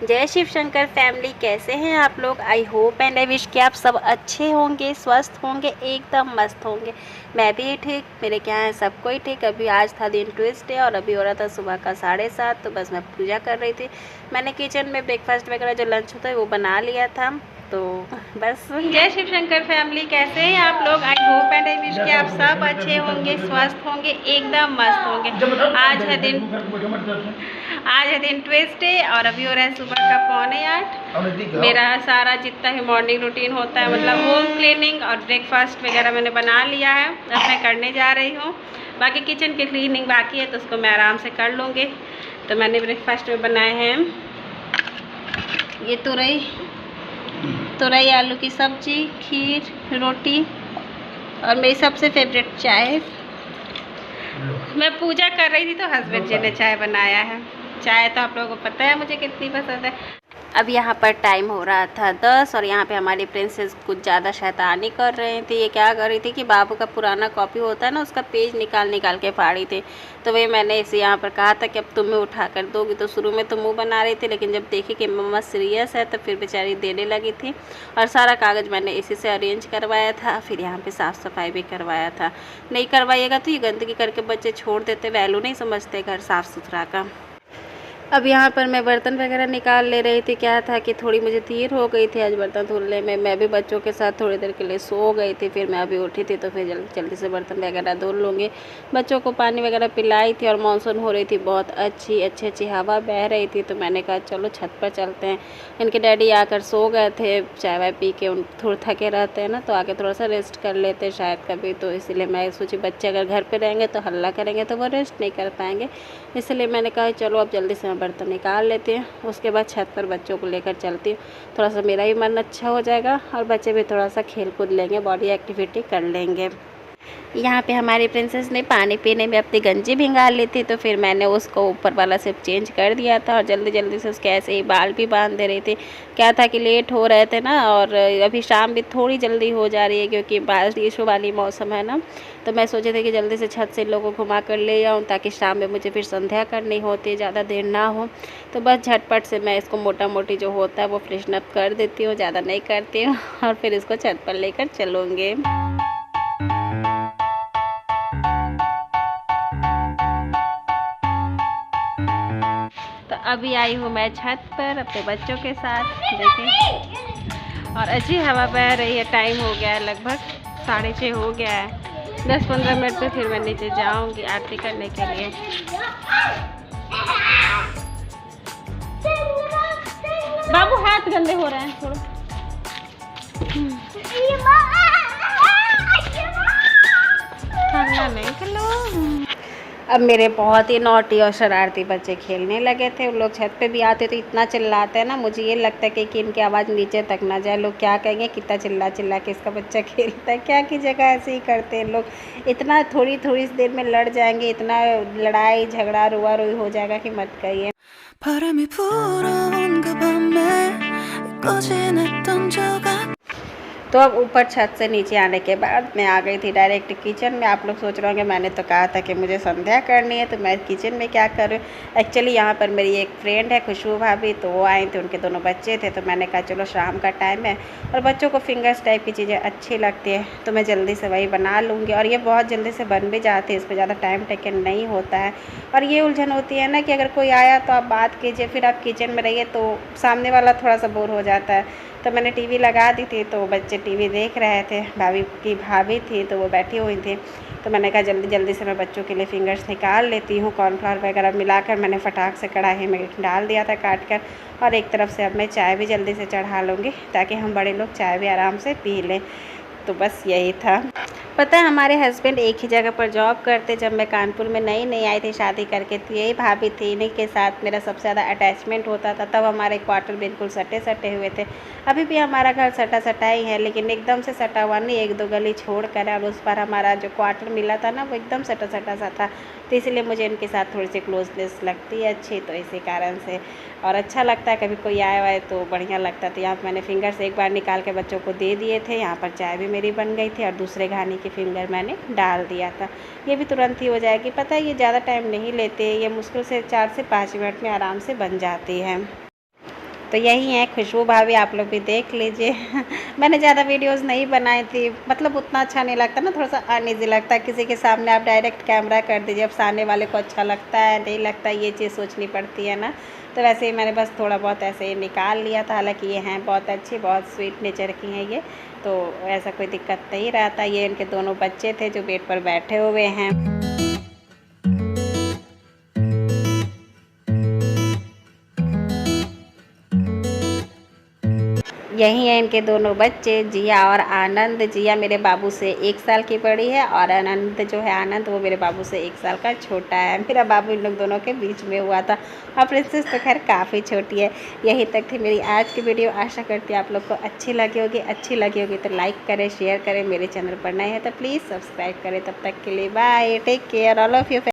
जय शिव शंकर फैमिली, कैसे हैं आप लोग। I hope and I wish कि आप सब अच्छे होंगे, स्वस्थ होंगे, एकदम मस्त होंगे। मैं भी ठीक, मेरे क्या है सब कोई ठीक। अभी आज था दिन ट्यूसडे और अभी हो रहा था सुबह का 7:30। तो बस मैं पूजा कर रही थी। मैंने किचन में ब्रेकफास्ट वगैरह जो लंच होता है वो बना लिया था। तो बस जय शिव शंकर फैमिली, कैसे हैं आप लोग। I hope and I wish कि आप सब अच्छे होंगे, स्वस्थ होंगे, एकदम मस्त होंगे। आज है दिन ट्यूसडे और अभी हो रहा है सुबह का 7:45। मेरा सारा जितना भी मॉर्निंग रूटीन होता है, मतलब होम क्लीनिंग और ब्रेकफास्ट वगैरह मैंने बना लिया है। अब मैं करने जा रही हूँ। बाकी किचन की क्लीनिंग बाकी है तो उसको मैं आराम से कर लूँगी। तो मैंने ब्रेकफास्ट में बनाए हैं ये तुरई आलू की सब्जी, खीर, रोटी और मेरी सबसे फेवरेट चाय। मैं पूजा कर रही थी तो हस्बैंड जी ने चाय बनाया है। चाय तो आप लोगों को पता है मुझे कितनी पसंद है। अब यहाँ पर टाइम हो रहा था 10 और यहाँ पे हमारी प्रिंसेस कुछ ज़्यादा शैतानी कर रही थी। ये क्या कर रही थी कि बाबू का पुराना कॉपी होता है ना, उसका पेज निकाल के फाड़ी थी। तो वही मैंने इसे यहाँ पर कहा था कि अब तुम्हें उठा कर दोगी। तो शुरू में तो मुँह बना रही थी, लेकिन जब देखी कि मम्मा सीरियस है तो फिर बेचारी देने लगी थी। और सारा कागज़ मैंने इसी से अरेंज करवाया था। फिर यहाँ पर साफ़ सफाई भी करवाया था। नहीं करवाइएगा तो ये गंदगी करके बच्चे छोड़ देते, वैल्यू नहीं समझते घर साफ़ सुथरा का। अब यहाँ पर मैं बर्तन वगैरह निकाल ले रही थी। क्या था कि थोड़ी मुझे देर हो गई थी आज बर्तन धुलने में। मैं भी बच्चों के साथ थोड़ी देर के लिए सो गई थी। फिर मैं अभी उठी थी तो फिर जल्दी से बर्तन वगैरह धुल लूँगी। बच्चों को पानी वगैरह पिलाई थी और मानसून हो रही थी, बहुत अच्छी हवा बह रही थी। तो मैंने कहा चलो छत पर चलते हैं। इनके डैडी आकर सो गए थे, चाय वाय पी के। उन थोड़े थके रहते हैं ना, तो आके थोड़ा सा रेस्ट कर लेते हैं शायद कभी। तो इसीलिए मैं सोची बच्चे अगर घर पर रहेंगे तो हल्ला करेंगे तो वो रेस्ट नहीं कर पाएंगे। इसलिए मैंने कहा चलो अब जल्दी से बर्तन निकाल लेते हैं, उसके बाद छत पर बच्चों को लेकर चलती हूँ। थोड़ा सा मेरा भी मन अच्छा हो जाएगा और बच्चे भी थोड़ा सा खेल कूद लेंगे, बॉडी एक्टिविटी कर लेंगे। यहाँ पे हमारी प्रिंसेस ने पानी पीने में अपनी गंजी भिंगा ली थी। तो फिर मैंने उसको ऊपर वाला सिर्फ चेंज कर दिया था और जल्दी से उसके ऐसे ही बाल भी बांध दे रही थी। क्या था कि लेट हो रहे थे ना, और अभी शाम भी थोड़ी जल्दी हो जा रही है क्योंकि बारिश वाली मौसम है ना। तो मैं सोचे थे कि जल्दी से छत से इन लोगों को घुमा कर ले आऊँ ताकि शाम में मुझे फिर संध्या करनी होती है, ज़्यादा देर ना हो। तो बस झटपट से मैं इसको मोटा मोटी जो होता है वो फ्रेशन अप कर देती हूँ, ज़्यादा नहीं करती हूँ और फिर इसको छत पर लेकर चलूँगी। तो अभी आई हूँ मैं छत पर अपने बच्चों के साथ, देखिए। और अच्छी हवा बह रही है। टाइम हो गया है, लगभग 6:30 हो गया है। 10-15 मिनट में फिर मैं नीचे जाऊँगी आरती करने के लिए। बाबू हाथ गंदे हो रहे हैं, थोड़ा नहीं चलो। अब मेरे बहुत ही नॉटी और शरारती बच्चे खेलने लगे थे। उन लोग छत पे भी आते तो इतना चिल्लाते हैं ना, मुझे ये लगता है कि इनकी आवाज़ नीचे तक ना जाए। लोग क्या कहेंगे कितना चिल्ला के इसका बच्चा खेलता है। क्या की जगह ऐसे ही करते हैं लोग। इतना थोड़ी देर में लड़ जाएंगे, इतना लड़ाई झगड़ा रोआ रोई हो जाएगा कि मत कहिए। तो अब ऊपर छत से नीचे आने के बाद मैं आ गई थी डायरेक्ट किचन में। आप लोग सोच रहे होंगे मैंने तो कहा था कि मुझे संध्या करनी है, तो मैं किचन में क्या कर रही हूँ। एक्चुअली यहाँ पर मेरी एक फ्रेंड है खुशबू भाभी, तो वो आई थी, उनके दोनों बच्चे थे। तो मैंने कहा चलो शाम का टाइम है और बच्चों को फिंगर्स टाइप की चीज़ें अच्छी लगती है, तो मैं जल्दी से वही बना लूँगी। और ये बहुत जल्दी से बन भी जाती है, इस पर ज़्यादा टाइम टेकन नहीं होता है। और ये उलझन होती है ना कि अगर कोई आया तो आप बात कीजिए, फिर आप किचन में रहिए तो सामने वाला थोड़ा सा बोर हो जाता है। तो मैंने टीवी लगा दी थी, तो बच्चे टीवी देख रहे थे। भाभी थी तो वो बैठी हुई थी। तो मैंने कहा जल्दी से मैं बच्चों के लिए फिंगर्स निकाल लेती हूँ। कॉर्नफ्लावर वगैरह मिलाकर मैंने फटाक से कढ़ाई में डाल दिया था काट कर। और एक तरफ से अब मैं चाय भी जल्दी से चढ़ा लूँगी ताकि हम बड़े लोग चाय भी आराम से पी लें। तो बस यही था। पता है हमारे हस्बैंड एक ही जगह पर जॉब करते। जब मैं कानपुर में नई आई थी शादी करके, तो यही भाभी थी, इन्हीं के साथ मेरा सबसे ज़्यादा अटैचमेंट होता था। तब हमारे क्वार्टर बिल्कुल सटे हुए थे। अभी भी हमारा घर सटा ही है, लेकिन एकदम से सटा हुआ नहीं, 1-2 गली छोड़ कर। और उस पर हमारा जो क्वार्टर मिला था ना, वो एकदम सटा सा था। तो इसीलिए मुझे इनके साथ थोड़ी सी क्लोजनेस लगती है अच्छी, तो इसी कारण से। और अच्छा लगता है, कभी कोई आया हुआ है तो बढ़िया लगता है। तो यहाँ पर मैंने फिंगर्स एक बार निकाल के बच्चों को दे दिए थे। यहाँ पर चाय भी मेरी बन गई थी और दूसरे घानी के फिंगर मैंने डाल दिया था। ये भी तुरंत ही हो जाएगी। पता है ये ज़्यादा टाइम नहीं लेते, ये मुश्किल से 4 से 5 मिनट में आराम से बन जाती है। तो यही है खुशबू भाभी, आप लोग भी देख लीजिए। मैंने ज़्यादा वीडियोस नहीं बनाई थी, मतलब उतना अच्छा नहीं लगता ना, थोड़ा सा अनईजी लगता है। किसी के सामने आप डायरेक्ट कैमरा कर दीजिए, अब सामने वाले को अच्छा लगता है नहीं लगता, ये चीज़ सोचनी पड़ती है ना। तो वैसे ही मैंने बस थोड़ा बहुत ऐसे ही निकाल लिया था। हालांकि ये हैं बहुत अच्छी, बहुत स्वीट नेचर की हैं ये, तो ऐसा कोई दिक्कत नहीं रहता। ये इनके दोनों बच्चे थे जो बेड पर बैठे हुए हैं। यही है इनके दोनों बच्चे, जिया और आनंद। जिया मेरे बाबू से 1 साल की बड़ी है और आनंद जो है आनंद, वो मेरे बाबू से 1 साल का छोटा है। मेरा बाबू इन लोग दोनों के बीच में हुआ था और प्रिंसेस तो खैर काफ़ी छोटी है। यही तक थी मेरी आज की वीडियो। आशा करती हूँ आप लोग को अच्छी लगी होगी तो लाइक करें, शेयर करें। मेरे चैनल पर नए हैं तो प्लीज़ सब्सक्राइब करें। तब तक के लिए bye, take care all of you.